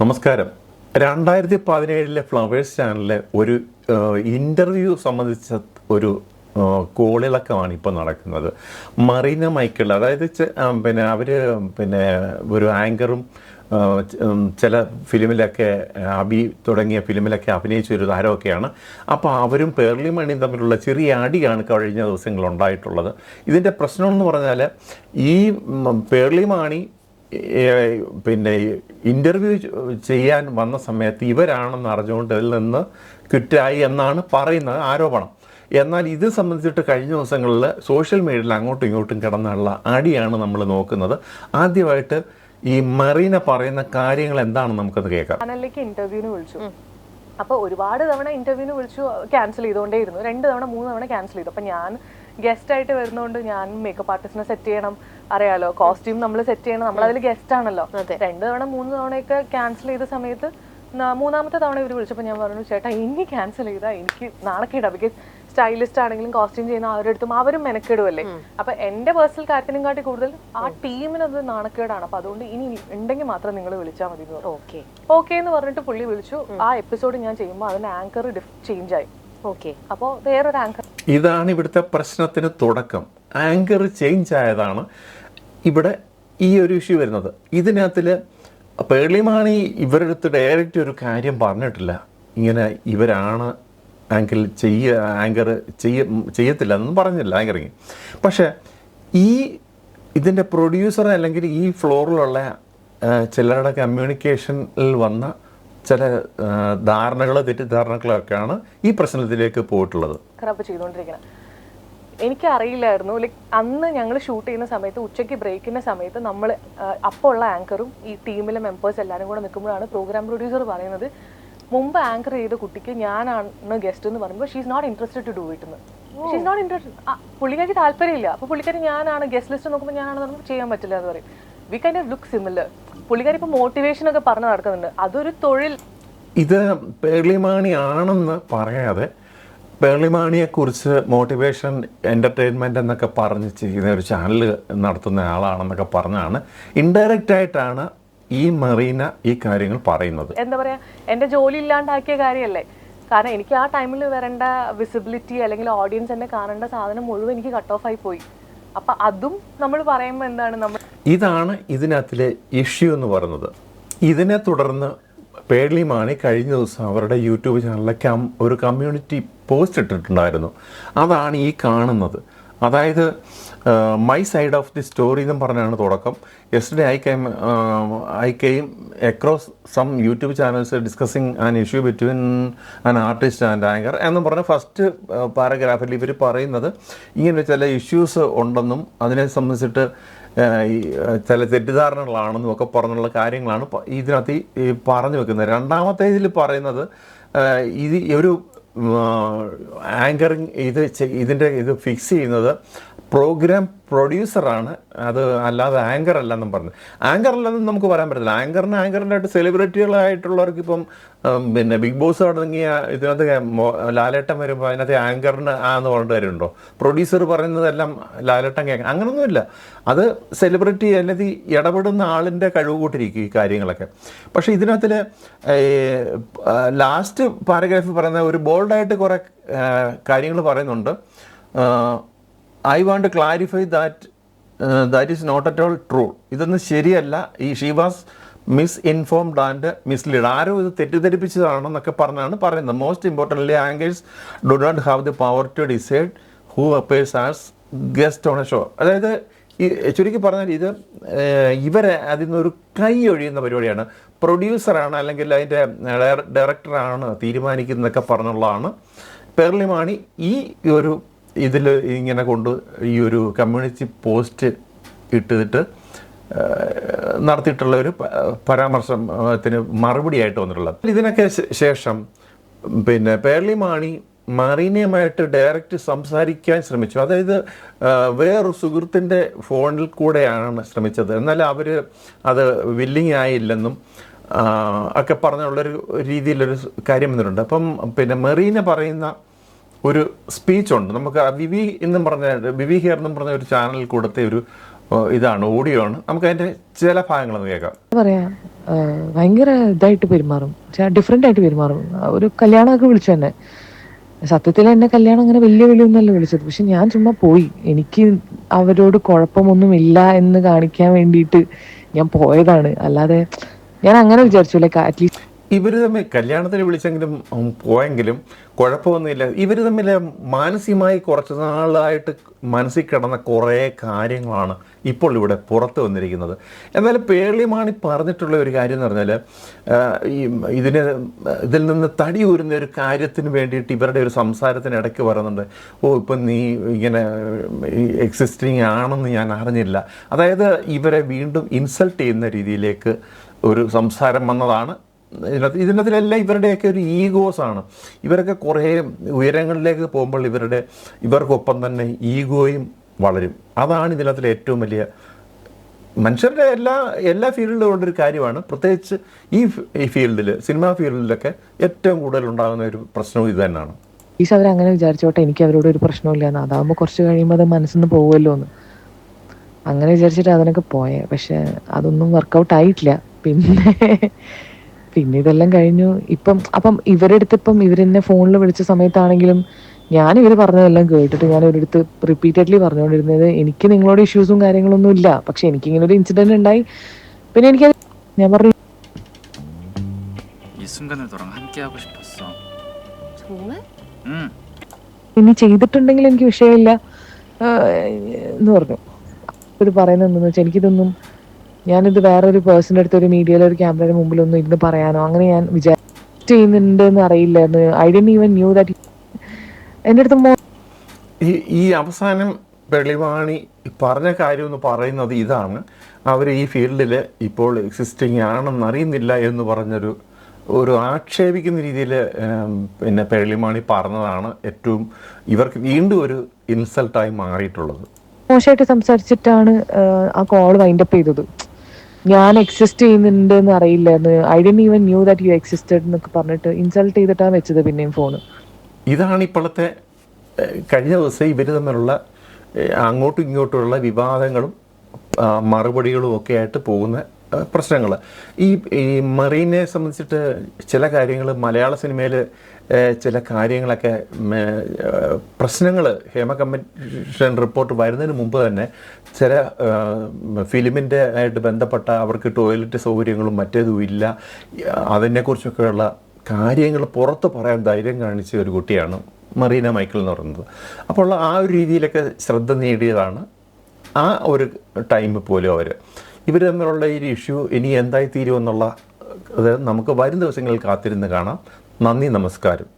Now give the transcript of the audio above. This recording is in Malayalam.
നമസ്കാരം. 2017 ഫ്ലവേഴ്സ് ചാനലിലെ ഒരു ഇൻ്റർവ്യൂ സംബന്ധിച്ച ഒരു കോളിളക്കമാണ് ഇപ്പോൾ നടക്കുന്നത്. മറീന മൈക്കിൾ, അതായത് അവർ ഒരു ആങ്കറും ചില ഫിലിമിലൊക്കെ തുടങ്ങിയ ഫിലിമിലൊക്കെ അഭിനയിച്ച ഒരു താരമൊക്കെയാണ്. അപ്പോൾ അവരും പേർലി മണിയും തമ്മിലുള്ള ചെറിയ അടിയാണ് കഴിഞ്ഞ ദിവസങ്ങളുണ്ടായിട്ടുള്ളത്. ഇതിൻ്റെ പ്രശ്നമെന്ന് പറഞ്ഞാൽ ഈ പേർലി മണി ഇൻ്റർവ്യൂ ചെയ്യാൻ വന്ന സമയത്ത് ഇവരാണെന്ന് അറിഞ്ഞുകൊണ്ട് അതിൽ നിന്ന് ക്വിറ്റായി എന്നാണ് പറയുന്നത് ആരോപണം. എന്നാൽ ഇത് സംബന്ധിച്ചിട്ട് കഴിഞ്ഞ ദിവസങ്ങളിൽ സോഷ്യൽ മീഡിയയിൽ അങ്ങോട്ടും ഇങ്ങോട്ടും കിടന്നുള്ള അടിയാണ് നമ്മൾ നോക്കുന്നത്. ആദ്യമായിട്ട് ഈ മറീന പറയുന്ന കാര്യങ്ങൾ എന്താണെന്ന് നമുക്കത് കേൾക്കാം. ചാനലിലേക്ക് ഇന്റർവ്യൂവിന് വിളിച്ചു. അപ്പോൾ ഒരുപാട് തവണ ഇന്റർവ്യൂവിന് വിളിച്ചു, ക്യാൻസൽ ചെയ്തുകൊണ്ടേയിരുന്നു. 2 തവണ 3 തവണ ക്യാൻസൽ ചെയ്തു. അപ്പം ഞാൻ ഗസ്റ്റ് ആയിട്ട് വരുന്നതുകൊണ്ട് ഞാൻ മേക്കപ്പ് ആർട്ടിസ്റ്റിനെ സെറ്റ് ചെയ്യണം, അറിയാലോ, കോസ്റ്റ്യൂം നമ്മൾ സെറ്റ് ചെയ്യണം, നമ്മളതിൽ ഗസ്റ്റ് ആണല്ലോ. 2 തവണ 3 തവണയൊക്കെ ക്യാൻസൽ ചെയ്ത സമയത്ത് 3-ാമത്തെ തവണ ഇവർ വിളിച്ചപ്പോൾ ഞാൻ പറഞ്ഞു, ചേട്ടാ ഇനി ക്യാൻസൽ ചെയ്താൽ എനിക്ക് നാണക്കേടാ. ബിക്കോസ് സ്റ്റൈലിസ്റ്റ് ആണെങ്കിലും കോസ്റ്റ്യൂം ചെയ്യുന്ന അവരുടെ അടുത്തും അവരും മെനക്കെടുവല്ലേ. അപ്പൊ എന്റെ പേഴ്സണൽ കാര്യത്തിനും കാട്ടി കൂടുതൽ ആ ടീമിന് അത് നാണക്കേടാണ്. അപ്പൊ അതുകൊണ്ട് ഇനി ഉണ്ടെങ്കിൽ മാത്രം നിങ്ങൾ വിളിച്ചാൽ മതി. ഓക്കെ എന്ന് പറഞ്ഞിട്ട് പുള്ളി വിളിച്ചു. ആ എപ്പിസോഡ് ഞാൻ ചെയ്യുമ്പോൾ അതിന് ആങ്കർ ചേഞ്ച് ആയി. അപ്പോൾ വേറൊരു ആങ്കർ. ഇതാണ് ഇവിടുത്തെ പ്രശ്നത്തിന് തുടക്കം. ആങ്കർ ചേഞ്ച് ആയതാണ് ഇവിടെ ഈ ഒരു ഇഷ്യൂ വരുന്നത്. ഇതിനകത്തിൽ പേർലി മണി ഇവരുടെ അടുത്ത് ഡയറക്റ്റ് ഒരു കാര്യം പറഞ്ഞിട്ടില്ല, ഇങ്ങനെ ഇവരാണ് ആങ്കർ ചെയ്യത്തില്ല എന്നൊന്നും പറഞ്ഞില്ല ആങ്കറിങ്. പക്ഷേ ഇതിൻ്റെ പ്രൊഡ്യൂസർ അല്ലെങ്കിൽ ഈ ഫ്ലോറിലുള്ള ചിലരുടെ കമ്മ്യൂണിക്കേഷനിൽ വന്ന ചില തെറ്റിദ്ധാരണകളൊക്കെയാണ് ഈ പ്രശ്നത്തിലേക്ക് പോയിട്ടുള്ളത്. എനിക്കറിയില്ലായിരുന്നു. ലൈക്ക് അന്ന് ഞങ്ങൾ ഷൂട്ട് ചെയ്യുന്ന സമയത്ത് ഉച്ചയ്ക്ക് ബ്രേക്കിൻ്റെ സമയത്ത് നമ്മൾ അപ്പോൾ ഉള്ള ആങ്കറും ഈ ടീമിലെ മെമ്പേഴ്സ് എല്ലാവരും കൂടെ നിൽക്കുമ്പോഴാണ് പ്രോഗ്രാം പ്രൊഡ്യൂസർ പറയുന്നത്, മുമ്പ് ആങ്കർ ചെയ്ത കുട്ടിക്ക് ഞാനാണ് ഗസ്റ്റ് എന്ന് പറയുമ്പോൾ she is not interested to do it എന്ന്. She is not interested. പുള്ളിക്കാർക്ക് താല്പര്യമില്ല. അപ്പോൾ പുള്ളിക്കാരി ഞാനാണ് ഗസ്റ്റ് ലിസ്റ്റ് നോക്കുമ്പോൾ ഞാനാണെന്ന് പറയുമ്പോൾ ചെയ്യാൻ പറ്റില്ല എന്ന് പറയും. We kind of look similar. പുള്ളിക്കാരി ഇപ്പോൾ മോട്ടിവേഷൻ ഒക്കെ പറഞ്ഞ് നടക്കുന്നുണ്ട്. അതൊരു തൊഴിൽ. ഇത് പേർലി മണി ആണെന്ന് പറയാതെ പേർലി മണിയെക്കുറിച്ച് മോട്ടിവേഷൻ എൻ്റർടൈൻമെൻ്റ് എന്നൊക്കെ പറഞ്ഞ് ചെയ്യുന്ന ഒരു ചാനൽ നടത്തുന്ന ആളാണെന്നൊക്കെ പറഞ്ഞാണ് ഇൻഡയറക്റ്റ് ആയിട്ടാണ് ഈ മറീന ഈ കാര്യങ്ങൾ പറയുന്നത്. എന്താ പറയാ, എൻ്റെ ജോലി ഇല്ലാണ്ടാക്കിയ കാര്യമല്ലേ. കാരണം എനിക്ക് ആ ടൈമിൽ വരേണ്ട വിസിബിലിറ്റി അല്ലെങ്കിൽ ഓഡിയൻസ് എന്നെ കാണേണ്ട സാധനം മുഴുവൻ എനിക്ക് കട്ട് ഓഫ് ആയി പോയി. അപ്പം അതും നമ്മൾ പറയുമ്പോൾ എന്താണ് ഇതാണ് ഇതിനകത്തിലെ ഇഷ്യൂ എന്ന് പറയുന്നത്. ഇതിനെ തുടർന്ന് പേർലി മണി കഴിഞ്ഞ ദിവസം അവരുടെ യൂട്യൂബ് ചാനലിലേക്ക് ഒരു കമ്മ്യൂണിറ്റി പോസ്റ്റ് ഇട്ടിട്ടുണ്ടായിരുന്നു. അതാണ് ഈ കാണുന്നത്. അതായത് my side of the story എന്നും പറഞ്ഞാണ് തുടക്കം. Yesterday I came across some YouTube channels discussing an issue between an artist and anchor എന്നും പറഞ്ഞ ഫസ്റ്റ് പാരഗ്രാഫിൽ ഇവർ പറയുന്നത് ഇങ്ങനെ ചില ഇഷ്യൂസ് ഉണ്ടെന്നും അതിനെ സംബന്ധിച്ചിട്ട് ചില തെറ്റിദ്ധാരണകളാണെന്നും ഒക്കെ പറഞ്ഞുള്ള കാര്യങ്ങളാണ് ഇതിനകത്ത് പറഞ്ഞു വെക്കുന്നത്. രണ്ടാമത്തെ ഇതിൽ പറയുന്നത് ഇത് ഒരു ആങ്കറിങ് ഇത് ഫിക്സ് ചെയ്യുന്നത് പ്രോഗ്രാം പ്രൊഡ്യൂസറാണ്, അത് അല്ലാതെ ആങ്കർ അല്ലെന്നും പറഞ്ഞു. ആങ്കർ അല്ലെന്നും നമുക്ക് പറയാൻ പറ്റില്ല. ആങ്കറിൻ്റെ ആയിട്ട് സെലിബ്രിറ്റികളായിട്ടുള്ളവർക്ക് ഇപ്പം ബിഗ് ബോസ് തുടങ്ങിയ ഇതിനകത്ത് ലാലേട്ടൻ വരുമ്പോൾ അതിനകത്ത് ആങ്കറിന് എന്ന് പറഞ്ഞിട്ട് കാര്യമുണ്ടോ? പ്രൊഡ്യൂസർ പറയുന്നതെല്ലാം ലാലേട്ടൻ കേൾക്കാം, അങ്ങനൊന്നുമില്ല. അത് സെലിബ്രിറ്റി അല്ലെങ്കിൽ ഇടപെടുന്ന ആളിൻ്റെ കഴിവ് കൂട്ടിരിക്കും ഈ കാര്യങ്ങളൊക്കെ. പക്ഷേ ഇതിനകത്തിൽ ലാസ്റ്റ് പാരഗ്രാഫിൽ പറയുന്ന ഒരു ബോൾഡായിട്ട് കുറേ കാര്യങ്ങൾ പറയുന്നുണ്ട്. I want to clarify that is not at all true. ഇതൊന്നും ശരിയല്ല. She was misinformed and mislead. ആരോ ഇത് തെറ്റിദ്ധരിപ്പിച്ചതാണെന്നൊക്കെ പറഞ്ഞാണ് പറയുന്നത്. Most importantly anchors do not have the power to decide who appears as guest on a show. അതായത് ചുരുക്കി പറഞ്ഞാൽ ഇത് ഇവരെ അതിൽ നിന്നൊരു കൈ ഒഴിയുന്ന പരിപാടിയാണ്. പ്രൊഡ്യൂസറാണ് അല്ലെങ്കിൽ അതിൻ്റെ ഡയറക്ടറാണ് തീരുമാനിക്കുന്നതൊക്കെ പറഞ്ഞുള്ളതാണ് പേർലി മണി ഈ ഒരു ഇതിൽ ഇങ്ങനെ ഈ ഒരു കമ്മ്യൂണിറ്റി പോസ്റ്റ് ഇട്ടിട്ട് നടത്തിയിട്ടുള്ള ഒരു പരാമർശത്തിന് മറുപടിയായിട്ട് വന്നിട്ടുള്ളത്. ഇതിനൊക്കെ ശേഷം പേർലി മണി മറീനയുമായിട്ട് ഡയറക്റ്റ് സംസാരിക്കാൻ ശ്രമിച്ചു. അതായത് വേറൊരു സുഹൃത്തിൻ്റെ ഫോണിൽ കൂടെയാണ് ശ്രമിച്ചത്. എന്നാൽ അവർ അത് വില്ലിങ് ആയില്ലെന്നും ഒക്കെ പറഞ്ഞുള്ളൊരു രീതിയിലൊരു കാര്യം വന്നിട്ടുണ്ട്. അപ്പം മറീന പറയുന്ന ഒരു സ്പീച്ചുണ്ട്. നമുക്ക് വിവി ഹിയർ എന്നും പറഞ്ഞ ഒരു ചാനലിൽ കൊടുത്ത ഒരു ഇതാണ്, ഓഡിയോ ആണ്. നമുക്ക് അതിൻ്റെ ചില ഭാഗങ്ങളൊന്ന് കേൾക്കാം. പറയാ ഭയങ്കര ഇതായിട്ട് പെരുമാറും, ഡിഫറെൻ്റ് ആയിട്ട് പെരുമാറും. ഒരു കല്യാണമൊക്കെ വിളിച്ചു തന്നെ. സത്യത്തിൽ എന്നെ കല്യാണം അങ്ങനെ വലിയ ഒന്നല്ല വിളിച്ചത്, പക്ഷെ ഞാൻ ചുമ്മാ പോയി. എനിക്ക് അവരോട് കുഴപ്പമൊന്നുമില്ല എന്ന് കാണിക്കാൻ വേണ്ടിയിട്ട് ഞാൻ പോയതാണ്. അല്ലാതെ ഞാൻ അങ്ങനെ വിചാരിച്ചു ലൈക്ക് അറ്റ്ലീസ്റ്റ് ഇവർ തമ്മിൽ കല്യാണത്തിന് വിളിച്ചെങ്കിലും പോയെങ്കിലും കുഴപ്പമൊന്നുമില്ല. ഇവർ തമ്മിൽ മാനസികമായി കുറച്ച് നാളായിട്ട് മനസ്സിൽ കിടന്ന കുറേ കാര്യങ്ങളാണ് ഇപ്പോൾ ഇവിടെ പുറത്ത് വന്നിരിക്കുന്നത്. എന്നാലും പേർളിമാണി പറഞ്ഞിട്ടുള്ള ഒരു കാര്യം എന്ന് പറഞ്ഞാൽ, ഇതിൽ നിന്ന് തടി ഊരുന്ന ഒരു കാര്യത്തിന് വേണ്ടിയിട്ട് ഇവരുടെ ഒരു സംസാരത്തിന് ഇടയ്ക്ക് പറയുന്നുണ്ട്, ഇപ്പം നീ ഇങ്ങനെ എക്സിസ്റ്റിങ് ആണെന്ന് ഞാൻ അറിഞ്ഞില്ല. അതായത് ഇവരെ വീണ്ടും ഇൻസൾട്ട് ചെയ്യുന്ന രീതിയിലേക്ക് ഒരു സംസാരം വന്നതാണ്. ഇതിനകത്തിലെല്ലാം ഇവരുടെയൊക്കെ ഒരു ഈഗോസാണ്. ഇവരൊക്കെ കുറേ ഉയരങ്ങളിലേക്ക് പോകുമ്പോൾ ഇവർക്കൊപ്പം തന്നെ ഈഗോയും വളരും. അതാണ് ഇതിനകത്തിലെ ഏറ്റവും വലിയ മനുഷ്യരുടെ എല്ലാ ഫീൽഡിലും ഉള്ളൊരു കാര്യമാണ്. പ്രത്യേകിച്ച് ഈ ഫീൽഡിൽ, സിനിമാ ഫീൽഡിലൊക്കെ ഏറ്റവും കൂടുതൽ ഉണ്ടാകുന്ന ഒരു പ്രശ്നവും ഇത് തന്നെയാണ്. പ്ലീസ് അവരങ്ങനെ വിചാരിച്ചോട്ടെ, എനിക്ക് അവരോട് ഒരു പ്രശ്നമില്ല എന്ന്. അതാകുമ്പോൾ കുറച്ച് കഴിയുമ്പോൾ അത് മനസ്സിൽ നിന്ന് പോകുമല്ലോ എന്ന് അങ്ങനെ വിചാരിച്ചിട്ട് അതിനൊക്കെ പോയേ. പക്ഷെ അതൊന്നും വർക്കൗട്ട് ആയിട്ടില്ല. പിന്നെ ഇതെല്ലാം കഴിഞ്ഞു. അപ്പം ഇവരെന്നെ ഫോണിൽ വിളിച്ച സമയത്താണെങ്കിലും ഞാൻ ഇവർ പറഞ്ഞതെല്ലാം കേട്ടിട്ട് ഞാൻ ഇവരടുത്ത് റിപ്പീറ്റഡ്ലി പറഞ്ഞുകൊണ്ടിരുന്നത്, എനിക്ക് നിങ്ങളോട് ഇഷ്യൂസും കാര്യങ്ങളൊന്നും ഇല്ല, പക്ഷെ എനിക്കിങ്ങനെ ഒരു ഇൻസിഡന്റ് ഉണ്ടായി. പിന്നെ എനിക്കത് ഞാൻ പറഞ്ഞു ഇനി ചെയ്തിട്ടുണ്ടെങ്കിൽ എനിക്ക് വിഷയമില്ല എന്ന് പറഞ്ഞു. ഇവർ പറയുന്നത് എന്താണെന്ന് വെച്ചാൽ, എനിക്കിതൊന്നും, ഞാനിത് വേറൊരു പേഴ്സൻ്റെ അടുത്ത് ഒരു മീഡിയയിലെ ഒരു ക്യാമറയുടെ മുമ്പിലൊന്നും ഇരുന്ന് പറയാനോ അങ്ങനെ ഞാൻ ചെയ്യുന്നുണ്ട് എന്ന് അറിയില്ലായിരുന്നു. I didn't even knew that. എൻ്റെ അടുത്ത് ഈ അവസാനം പേർളിമാണി പറഞ്ഞ കാര്യം എന്ന് പറയുന്നത് ഇതാണ്, അവർ ഈ ഫീൽഡിൽ ഇപ്പോൾ എക്സിസ്റ്റിംഗ് ആണെന്ന് അറിയുന്നില്ല എന്ന് പറഞ്ഞൊരു ആക്ഷേപിക്കുന്ന രീതിയിൽ പിന്നെ പേർളിമാണി പറഞ്ഞതാണ് ഏറ്റവും ഇവർക്ക് വീണ്ടും ഒരു ഇൻസൾട്ടായി മാറിയിട്ടുള്ളത്. മോശമായിട്ട് സംസാരിച്ചിട്ടാണ് ആ കോൾ വൈൻഡപ്പ് ചെയ്തത്. ഞാൻ എക്സിസ്റ്റ് ചെയ്യുന്നുണ്ട് എന്ന് അറിയില്ലായിരുന്നു, I didn't even knew that you existed എന്നൊക്കെ പറഞ്ഞിട്ട് ഇൻസൾട്ട് ചെയ്തിട്ടാണ് വെച്ചത് പിന്നെയും ഫോണ്. ഇതാണ് ഇപ്പോഴത്തെ കഴിഞ്ഞ ദിവസം ഇവർ തമ്മിലുള്ള അങ്ങോട്ടും ഇങ്ങോട്ടുമുള്ള വിവാദങ്ങളും മറുപടികളും ഒക്കെ ആയിട്ട് പോകുന്ന പ്രശ്നങ്ങൾ. ഈ മെറീനെ സംബന്ധിച്ചിട്ട് ചില കാര്യങ്ങൾ മലയാള സിനിമയിൽ ചില കാര്യങ്ങളൊക്കെ പ്രശ്നങ്ങൾ ഹേമ കമ്മീഷൻ റിപ്പോർട്ട് വരുന്നതിന് മുമ്പ് തന്നെ ചില ഫിലിമിൻ്റെ ആയിട്ട് ബന്ധപ്പെട്ട അവർക്ക് ടോയ്ലറ്റ് സൗകര്യങ്ങളും മറ്റേതും ഇല്ല, അതിനെക്കുറിച്ചൊക്കെയുള്ള കാര്യങ്ങൾ പുറത്ത് പറയാൻ ധൈര്യം കാണിച്ച ഒരു കുട്ടിയാണ് മറീന മൈക്കിൾ എന്ന് പറയുന്നത്. അപ്പോൾ ആ ഒരു രീതിയിലൊക്കെ ശ്രദ്ധ നേടിയതാണ് ആ ഒരു ടൈം പോലും ഇവർ തമ്മിലുള്ള ഈ ഇഷ്യൂ ഇനി എന്തായി തീരുമെന്നുള്ള അത് നമുക്ക് വരും ദിവസങ്ങളിൽ കാത്തിരുന്ന് കാണാം. നന്ദി, നമസ്കാരം.